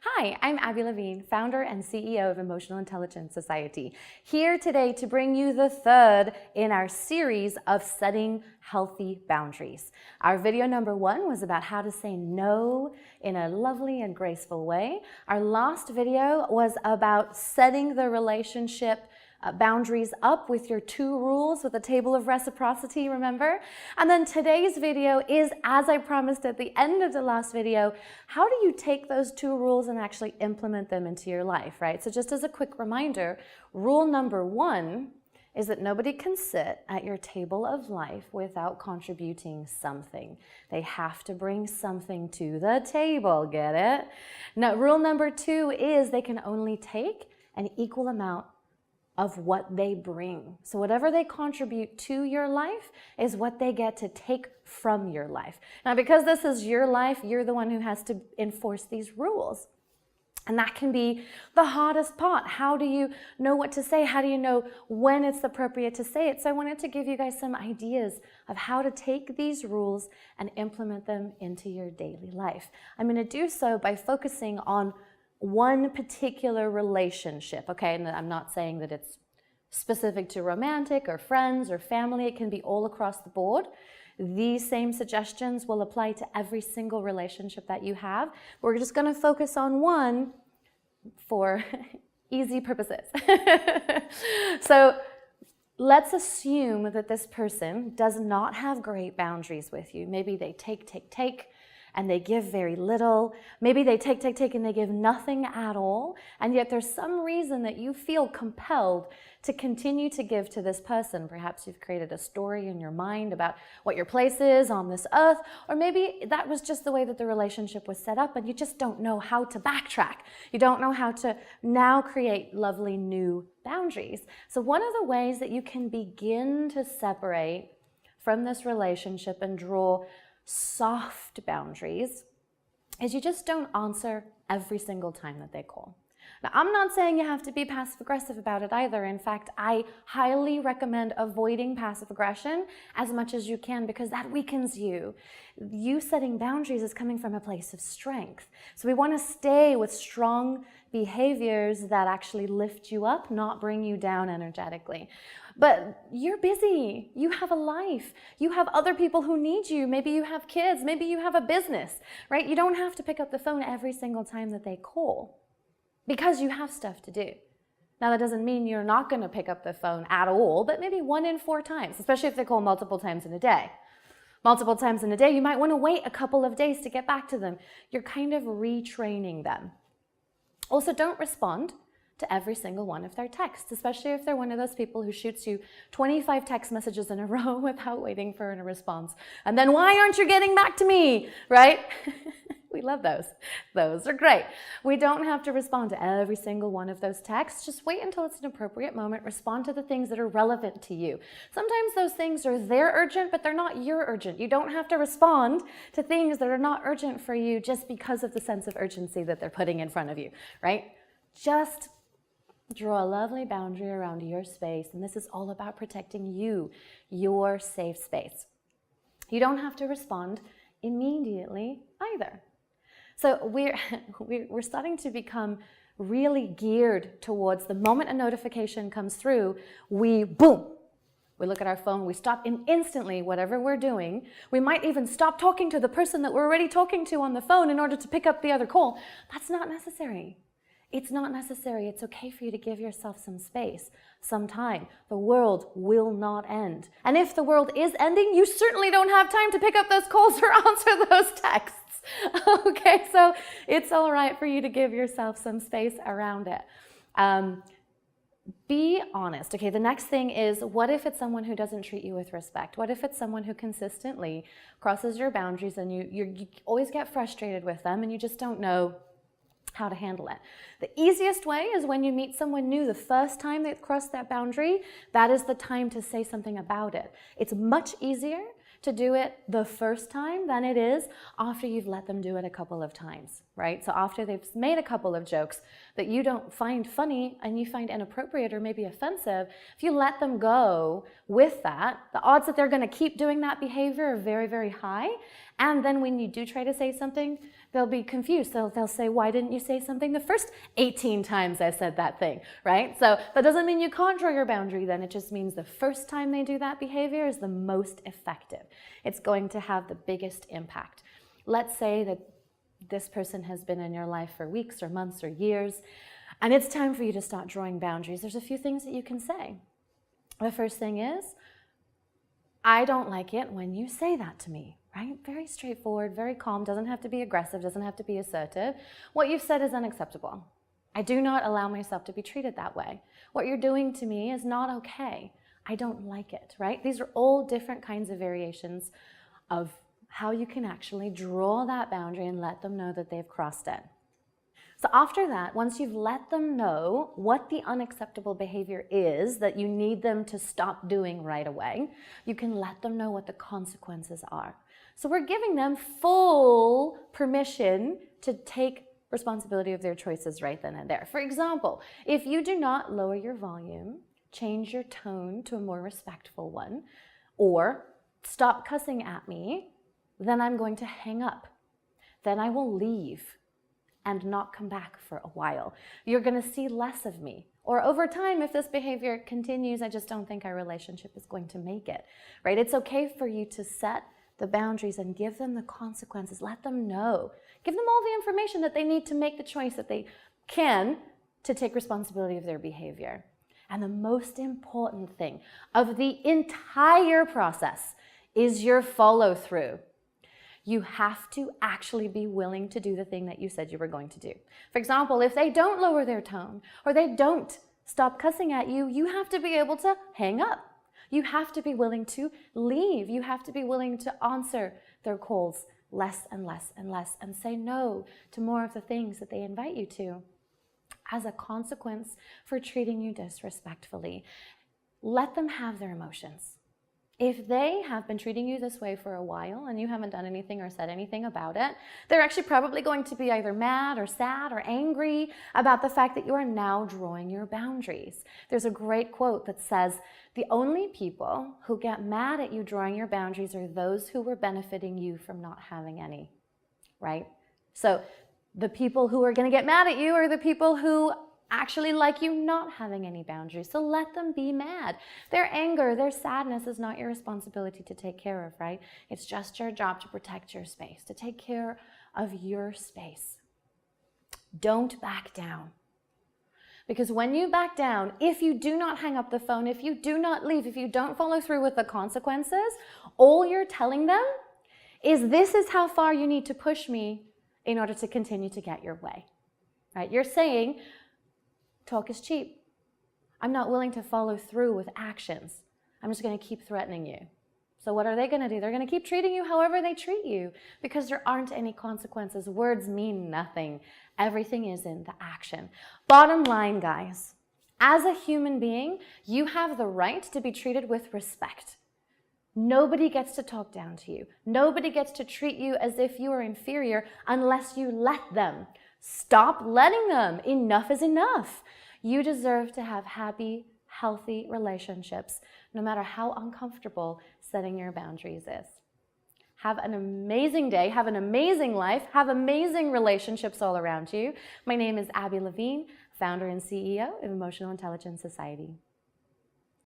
Hi, I'm Abby Levine, founder and CEO of Emotional Intelligence Society, here today to bring you the third in our series of setting healthy boundaries. Our video number 1 was about how to say no in a lovely and graceful way. Our last video was about setting the relationship boundaries up with your 2 rules with a table of reciprocity, remember? And then today's video is, as I promised at the end of the last video, how do you take those 2 rules and actually implement them into your life, right? So just as a quick reminder, rule number 1 is that nobody can sit at your table of life without contributing something. They have to bring something to the table, get it? Now, rule number 2 is they can only take an equal amount of what they bring. So whatever they contribute to your life is what they get to take from your life. Now, because this is your life, you're the one who has to enforce these rules. And that can be the hardest part. How do you know what to say? How do you know when it's appropriate to say it? So I wanted to give you guys some ideas of how to take these rules and implement them into your daily life. I'm going to do so by focusing on one particular relationship, okay? And I'm not saying that it's specific to romantic or friends or family. It can be all across the board. These same suggestions will apply to every single relationship that you have. We're just going to focus on one for easy purposes. So let's assume that this person does not have great boundaries with you. Maybe they take, and they give very little. Maybe they take, and they give nothing at all. And yet there's some reason that you feel compelled to continue to give to this person. Perhaps you've created a story in your mind about what your place is on this earth, or maybe that was just the way that the relationship was set up and you just don't know how to backtrack. You don't know how to now create lovely new boundaries. So one of the ways that you can begin to separate from this relationship and draw soft boundaries is you just don't answer every single time that they call. Now, I'm not saying you have to be passive aggressive about it either. In fact, I highly recommend avoiding passive aggression as much as you can because that weakens you. You setting boundaries is coming from a place of strength. So we want to stay with strong behaviors that actually lift you up, not bring you down energetically. But you're busy. You have a life. You have other people who need you. Maybe you have kids. Maybe you have a business, right? You don't have to pick up the phone every single time that they call because you have stuff to do. Now, that doesn't mean you're not going to pick up the phone at all, but maybe 1 in 4 times, especially if they call multiple times in a day. Multiple times in a day, you might want to wait a couple of days to get back to them. You're kind of retraining them. Also, don't respond to every single one of their texts, especially if they're one of those people who shoots you 25 text messages in a row without waiting for a response. And then, why aren't you getting back to me, right? We love those. Those are great. We don't have to respond to every single one of those texts. Just wait until it's an appropriate moment. Respond to the things that are relevant to you. Sometimes those things are they're urgent, but they're not your urgent. You don't have to respond to things that are not urgent for you just because of the sense of urgency that they're putting in front of you, right? Just draw a lovely boundary around your space, and this is all about protecting you, your safe space. You don't have to respond immediately either. So we're starting to become really geared towards the moment a notification comes through, we look at our phone, we stop instantly whatever we're doing. We might even stop talking to the person that we're already talking to on the phone in order to pick up the other call. That's not necessary. It's not necessary. It's okay for you to give yourself some space, some time. The world will not end. And if the world is ending, you certainly don't have time to pick up those calls or answer those texts. Okay, so it's all right for you to give yourself some space around it. Be honest. Okay, the next thing is, what if it's someone who doesn't treat you with respect? What if it's someone who consistently crosses your boundaries and you always get frustrated with them and you just don't know how to handle it? The easiest way is when you meet someone new the first time they've crossed that boundary, that is the time to say something about it. It's much easier to do it the first time than it is after you've let them do it a couple of times, right? So after they've made a couple of jokes that you don't find funny and you find inappropriate or maybe offensive, if you let them go with that, the odds that they're going to keep doing that behavior are very, very high. And then when you do try to say something, they'll be confused. They'll say, why didn't you say something the first 18 times I said that thing, right? So that doesn't mean you can't draw your boundary then. It just means the first time they do that behavior is the most effective. It's going to have the biggest impact. Let's say that this person has been in your life for weeks or months or years, and it's time for you to start drawing boundaries. There's a few things that you can say. The first thing is, I don't like it when you say that to me, right? Very straightforward, very calm, doesn't have to be aggressive, doesn't have to be assertive. What you've said is unacceptable. I do not allow myself to be treated that way. What you're doing to me is not okay. I don't like it, right? These are all different kinds of variations of how you can actually draw that boundary and let them know that they've crossed it. So after that, once you've let them know what the unacceptable behavior is that you need them to stop doing right away, you can let them know what the consequences are. So we're giving them full permission to take responsibility of their choices right then and there. For example, if you do not lower your volume, change your tone to a more respectful one, or stop cussing at me, then I'm going to hang up. Then I will leave and not come back for a while. You're going to see less of me. Or over time, if this behavior continues, I just don't think our relationship is going to make it, right? It's okay for you to set the boundaries and give them the consequences. Let them know. Give them all the information that they need to make the choice that they can to take responsibility of their behavior. And the most important thing of the entire process is your follow-through. You have to actually be willing to do the thing that you said you were going to do. For example, if they don't lower their tone or they don't stop cussing at you, you have to be able to hang up. You have to be willing to leave. You have to be willing to answer their calls less and less and less and say no to more of the things that they invite you to as a consequence for treating you disrespectfully. Let them have their emotions. If they have been treating you this way for a while and you haven't done anything or said anything about it, they're actually probably going to be either mad or sad or angry about the fact that you are now drawing your boundaries. There's a great quote that says, the only people who get mad at you drawing your boundaries are those who were benefiting you from not having any, right? So the people who are going to get mad at you are the people who actually like you not having any boundaries. So let them be mad. Their anger, their sadness is not your responsibility to take care of, right? It's just your job to protect your space, to take care of your space. Don't back down. Because when you back down, if you do not hang up the phone, if you do not leave, if you don't follow through with the consequences, all you're telling them is this is how far you need to push me in order to continue to get your way, right? You're saying, talk is cheap. I'm not willing to follow through with actions. I'm just going to keep threatening you. So what are they going to do? They're going to keep treating you however they treat you because there aren't any consequences. Words mean nothing. Everything is in the action. Bottom line, guys, as a human being, you have the right to be treated with respect. Nobody gets to talk down to you. Nobody gets to treat you as if you are inferior unless you let them. Stop letting them. Enough is enough. You deserve to have happy, healthy relationships, no matter how uncomfortable setting your boundaries is. Have an amazing day. Have an amazing life. Have amazing relationships all around you. My name is Abby Levine, founder and CEO of Emotional Intelligence Society.